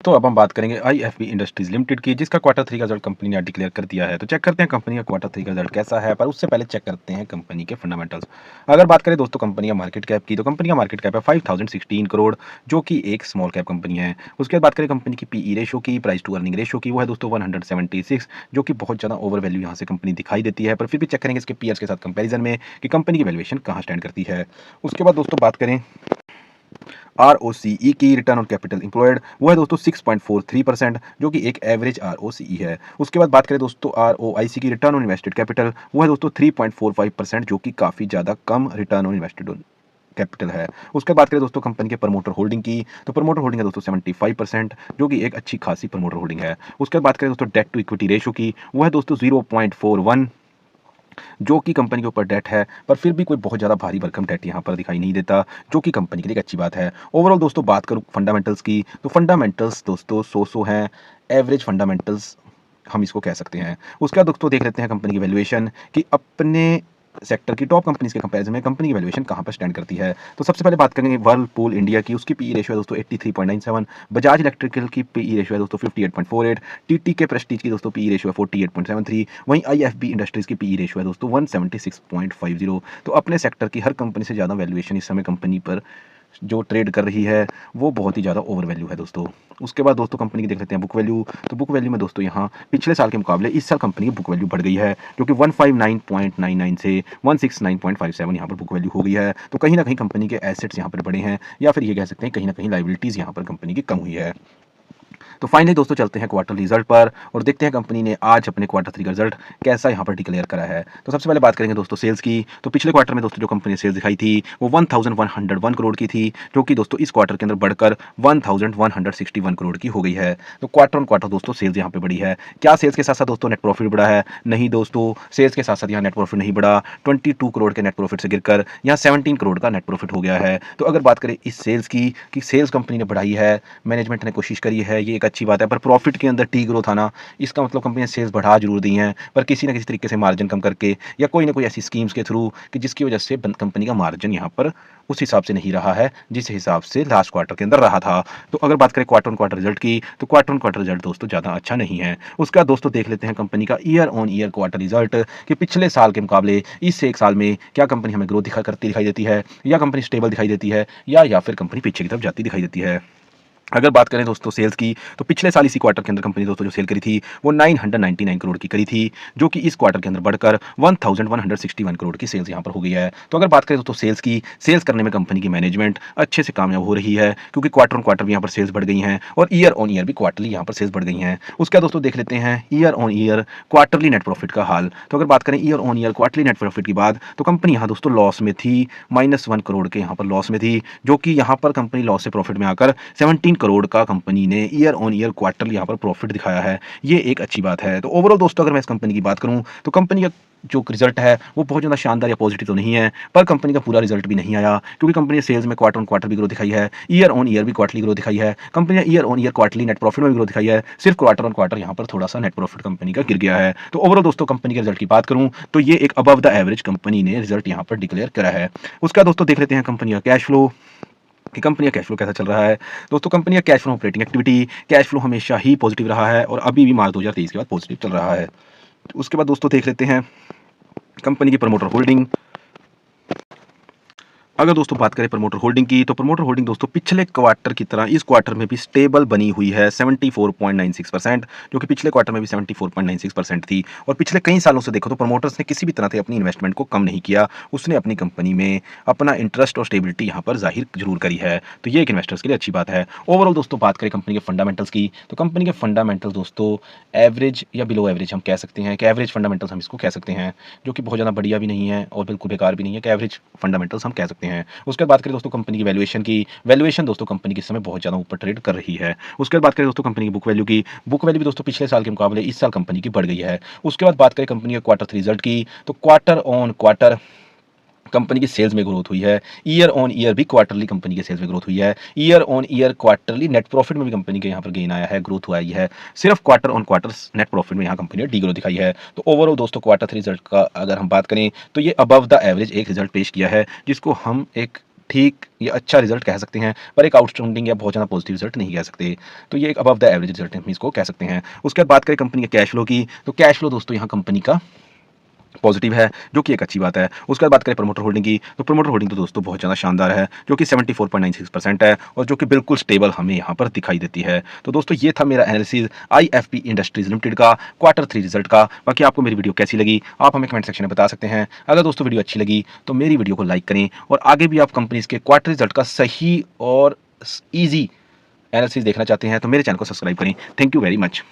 दोस्तों अब हम बात करेंगे आईएफबी इंडस्ट्रीज लिमिटेड की, जिसका क्वार्टर 3 का रिजल्ट कंपनी ने आज डिक्लेयर कर दिया है। तो चेक करते हैं कंपनी का क्वार्टर 3 का रिजल्ट कैसा है, पर उससे पहले चेक करते हैं कंपनी के फंडामेंटल्स। अगर बात करें दोस्तों कंपनी का मार्केट कैप की, तो कंपनी का मार्केट कैप है 5016 करोड़, जो कि एक स्मॉल कैप कंपनी है। उसके बाद बात करें कंपनी की पीई रेशो की, प्राइस टू अर्निंग रेशो की, वो है दोस्तों 176, जो कि बहुत ज़्यादा ओवर वैल्यू यहाँ से कंपनी दिखाई देती है। पर फिर भी चेक करेंगे इसके पीयर्स के साथ कंपेरिजन में कि कंपनी की वैल्यूएशन कहाँ स्टैंड करती है। उसके बाद दोस्तों बात करें ROCE की, रिटर्न ऑन कैपिटल एम्प्लॉयड, वो है दोस्तों 6.43%, जो कि एक एवरेज ROCE है। उसके बाद बात करें दोस्तों ROIC की, रिटर्न ऑन इन्वेस्टेड कैपिटल, वो है दोस्तों 3.45%, जो कि काफ़ी ज़्यादा कम रिटर्न ऑन इन्वेस्टेड कैपिटल है। उसके बाद बात करें दोस्तों कंपनी के प्रमोटर होल्डिंग की, तो प्रमोटर होल्डिंग है दोस्तों 75%, जो कि एक अच्छी खासी प्रमोटर होल्डिंग है। उसके बाद बात करें दोस्तों डेट टू इक्विटी रेशो की, वो है दोस्तों 0.41, जो कि कंपनी के ऊपर डेट है, पर फिर भी कोई बहुत ज़्यादा भारी भरकम डेट यहाँ पर दिखाई नहीं देता, जो कि कंपनी के लिए एक अच्छी बात है। ओवरऑल दोस्तों बात करूँ फंडामेंटल्स की, तो फंडामेंटल्स दोस्तों सो हैं, एवरेज फंडामेंटल्स हम इसको कह सकते हैं। उसके बाद दोस्तों देख लेते हैं कंपनी की वैल्यूएशन कि अपने सेक्टर की टॉप कंपनीज के कंपैरिजन में कंपनी की वैल्यूएशन कहाँ पर स्टैंड करती है। तो सबसे पहले बात करेंगे व्हर्लपूल इंडिया की, उसकी पीई रेशियो है दोस्तों 83.97, बजाज इलेक्ट्रिकल की पीई रेशियो है दोस्तों 58.48, टीटीके प्रेस्टीज की दोस्तों पीई रेशियो है 48.73, वहीं आईएफबी इंडस्ट्रीज की पीई रेशियो है दोस्तों 176.50। तो अपने सेक्टर की हर कंपनी से ज़्यादा वैल्यूएशन इस समय कंपनी पर जो ट्रेड कर रही है वो बहुत ही ज़्यादा ओवर वैल्यू है दोस्तों। उसके बाद दोस्तों कंपनी की देख लेते हैं बुक वैल्यू, तो बुक वैल्यू में दोस्तों यहाँ पिछले साल के मुकाबले इस साल कंपनी की बुक वैल्यू बढ़ गई है, जो कि 159.99 से 169.57 यहाँ पर बुक वैल्यू हो गई है। तो कहीं ना कहीं कंपनी के एसेट्स यहाँ पर बढ़े हैं, या फिर ये कह सकते हैं कहीं ना कहीं लाइबिलिटीज़ यहाँ पर कंपनी की कम हुई है। तो फाइनली दोस्तों चलते हैं क्वार्टर रिजल्ट पर और देखते हैं कंपनी ने आज अपने क्वार्टर 3 का रिजल्ट कैसा यहाँ पर डिक्लेयर करा है। तो सबसे पहले बात करेंगे दोस्तों सेल्स की, तो पिछले क्वार्टर में दोस्तों जो कंपनी ने सेल्स दिखाई थी वो 1101 करोड़ की थी, जो कि दोस्तों इस क्वार्टर के अंदर बढ़कर 1161 करोड़ की हो गई है। तो क्वार्टर ऑन क्वार्टर दोस्तों सेल्स यहाँ पे बढ़ी है। क्या सेल्स के साथ साथ दोस्तों नेट प्रॉफिट बढ़ा है? नहीं दोस्तों, सेल्स के साथ साथ यहाँ नेट प्रॉफिट नहीं बढ़ा। 22 करोड़ के नेट प्रॉफिट से गिरकर यहाँ 17 करोड़ का नेट प्रॉफिट हो गया है। तो अगर बात करें इस सेल्स की कि सेल्स कंपनी ने बढ़ाई है, मैनेजमेंट ने कोशिश करी है, ये एक अच्छी बात है, पर प्रॉफिट के अंदर टी ग्रोथ आना, इसका मतलब कंपनी ने सेल्स बढ़ा जरूर दी हैं, पर किसी ना किसी तरीके से मार्जिन कम करके या कोई ना कोई ऐसी स्कीम्स के थ्रू कि जिसकी वजह से कंपनी का मार्जिन यहाँ पर उस हिसाब से नहीं रहा है जिस हिसाब से लास्ट क्वार्टर के अंदर रहा था। तो अगर बात करें क्वार्टर ऑन क्वार्टर रिजल्ट की, तो क्वार्टर ऑन क्वार्टर रिजल्ट दोस्तों ज़्यादा अच्छा नहीं है। उसका दोस्तों देख लेते हैं कंपनी का year on year quarter result कि पिछले साल के मुकाबले इस एक साल में क्या कंपनी हमें ग्रोथ दिखाई देती है, या कंपनी स्टेबल दिखाई देती है, या फिर कंपनी पीछे की तरफ जाती दिखाई देती है। अगर बात करें दोस्तों सेल्स की, तो पिछले साल इसी क्वार्टर के अंदर कंपनी दोस्तों जो सेल करी थी वो 999 करोड़ की करी थी, जो कि इस क्वार्टर के अंदर बढ़कर 1161 करोड़ की सेल्स यहाँ पर हो गई है। तो अगर बात करें दोस्तों सेल्स की, सेल्स करने में कंपनी की मैनेजमेंट अच्छे से कामयाब हो रही है, क्योंकि क्वार्टर ऑन क्वार्टर भी यहाँ पर सेल्स बढ़ गई हैं और ईयर ऑन ईयर भी क्वार्टरली यहाँ पर सेल्स बढ़ गई हैं। उसका दोस्तों देख लेते हैं year on year quarterly net profit का हाल। तो अगर बात करें year on year quarterly net profit की बात, तो कंपनी यहाँ दोस्तों लॉस में थी, -1 करोड़ के यहाँ पर लॉस में थी, जो कि यहाँ पर कंपनी लॉस से प्रॉफिट में आकर 17 करोड़ का कंपनी ने ईयर ऑन ईयर क्वार्टरली यहाँ पर प्रॉफिट दिखाया है। ये एक अच्छी बात है। तो ओवरऑल दोस्तों अगर मैं इस कंपनी की बात करूं, तो कंपनी का जो रिजल्ट है वो बहुत ज़्यादा शानदार या पॉजिटिव तो नहीं है, पर कंपनी का पूरा रिजल्ट भी नहीं आया, क्योंकि कंपनी ने सेल्स में क्वार्टर ऑन क्वार्टर भी ग्रोथ दिखाई है, ईयर ऑन ईयर भी क्वार्टरली ग्रोथ दिखाई है, कंपनी ने year on year quarterly net profit में भी ग्रोथ दिखाई है, सिर्फ क्वार्टर ऑन क्वार्टर यहाँ पर थोड़ा सा नेट प्रॉफिट कंपनी का गिर गया है। तो ओवरऑल दोस्तों कंपनी के रिजल्ट की बात करूँ तो ये एक अबव द एवरेज कंपनी ने रिजल्ट यहाँ पर डिक्लेयर करा है। उसका दोस्तों देख लेते हैं कंपनी का कैश फ्लो कि कंपनी का कैश फ्लो कैसा चल रहा है। दोस्तों कंपनी का cash flow operating activity cash flow हमेशा ही पॉजिटिव रहा है और अभी भी मार्च 2023 के बाद पॉजिटिव चल रहा है। उसके बाद दोस्तों देख लेते हैं कंपनी की प्रमोटर होल्डिंग। अगर दोस्तों बात करें प्रमोटर होल्डिंग की, तो प्रमोटर होल्डिंग दोस्तों पिछले क्वार्टर की तरह इस क्वार्टर में भी स्टेबल बनी हुई है 74.96%, जो कि पिछले क्वार्टर में भी 74.96% थी। और पिछले कई सालों से देखो तो प्रमोटर्स ने किसी भी तरह से अपनी इन्वेस्टमेंट को कम नहीं किया, उसने अपनी कंपनी में अपना इंटरेस्ट और स्टेबिलिटी यहाँ पर जाहिर जरूर करी है। तो ये एक इन्वेस्टर्स के लिए अच्छी बात है। ओवरऑल दोस्तों बात करें कंपनी के फंडामेंटल्स की, तो कंपनी के फंडामेंटल्स दोस्तों एवरेज या बिलो एवरेज हम कह सकते हैं कि एवरेज फंडामेंटल्स हम इसको कह सकते हैं, जो कि बहुत ज़्यादा बढ़िया भी नहीं है और बिल्कुल बेकार भी नहीं है, कि एवरेज फंडामेंटल्स हम कह सकते हैं। उसके बाद बात करें दोस्तों कंपनी की वैल्यूएशन की, वैल्यूएशन दोस्तों कंपनी की इस समय बहुत ज़्यादा ऊपर ट्रेड कर रही है। उसके बाद बात करें दोस्तों कंपनी की बुक वैल्यू की, बुक वैल्यू भी दोस्तों पिछले साल के मुकाबले इस साल कंपनी की बढ़ गई है। उसके बाद बात करें कंपनी के क्वार्टर 3 रिजल्ट की, तो क्वार्टर ऑन क्वार्टर कंपनी की सेल्स में ग्रोथ हुई है, ईयर ऑन ईयर भी क्वार्टरली कंपनी के सेल्स में ग्रोथ हुई है, year on year quarterly net profit में भी कंपनी के यहाँ पर गेन आया है, ग्रोथ हुआ है। सिर्फ quarter on quarter net profit में यहाँ कंपनी ने डी ग्रोथ दिखाई है। तो ओवरऑल दोस्तों क्वार्टर 3 रिजल्ट का अगर हम बात करें तो ये अबव द एवरेज एक रिजल्ट पेश किया है, जिसको हम एक ठीक या अच्छा रिजल्ट कह सकते हैं, पर एक आउटस्टैंडिंग या बहुत ज़्यादा पॉजिटिव रिजल्ट नहीं कह सकते। तो ये एक अबव द एवरेज रिजल्ट हम इसको कह सकते हैं। उसके बाद बात करें कंपनी के कैश फ्लो की, तो कैश फ्लो दोस्तों यहाँ कंपनी का पॉजिटिव है, जो कि एक अच्छी बात है। उसके बाद बात करें प्रमोटर होल्डिंग की, तो प्रमोटर होल्डिंग तो दोस्तों बहुत ज़्यादा शानदार है, जो कि 74.96% है और जो कि बिल्कुल स्टेबल हमें यहाँ पर दिखाई देती है। तो दोस्तों ये था मेरा एनालिसिस आईएफबी इंडस्ट्रीज लिमिटेड का Q3 रिजल्ट का। बाकी आपको मेरी वीडियो कैसी लगी, आप हमें कमेंट सेक्शन में बता सकते हैं। अगर दोस्तों वीडियो अच्छी लगी तो मेरी वीडियो को लाइक करें और आगे भी आप कंपनीज के क्वार्टर रिजल्ट का सही और ईजी एनालिसिस देखना चाहते हैं तो मेरे चैनल को सब्सक्राइब करें। Thank you very much.